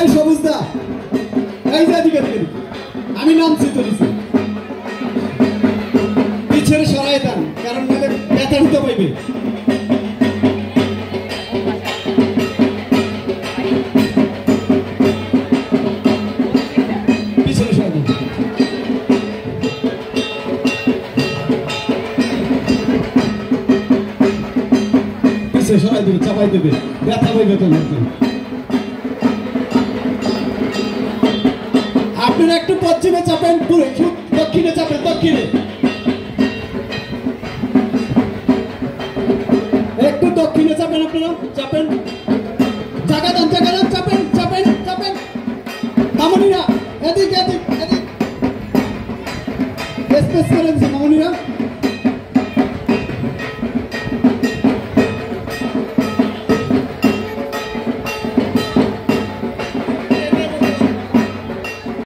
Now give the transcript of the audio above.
সবুজদা এই যে দিকে আমি নামছি তো নিচে পিছনে সরাই দেন কারণ নাহলে ব্যথা নিতে পাইবে পিছনে সরাই দেন পিছনে সরাই দেবে চাপাই দেবে ব্যথা পাইবে তো আপনারা একটু পশ্চিমে চাপেন পুরো দক্ষিণে চাপেন দক্ষিণে একটু দক্ষিণে চাপেন আপনারা চাপেন জায়গা দেন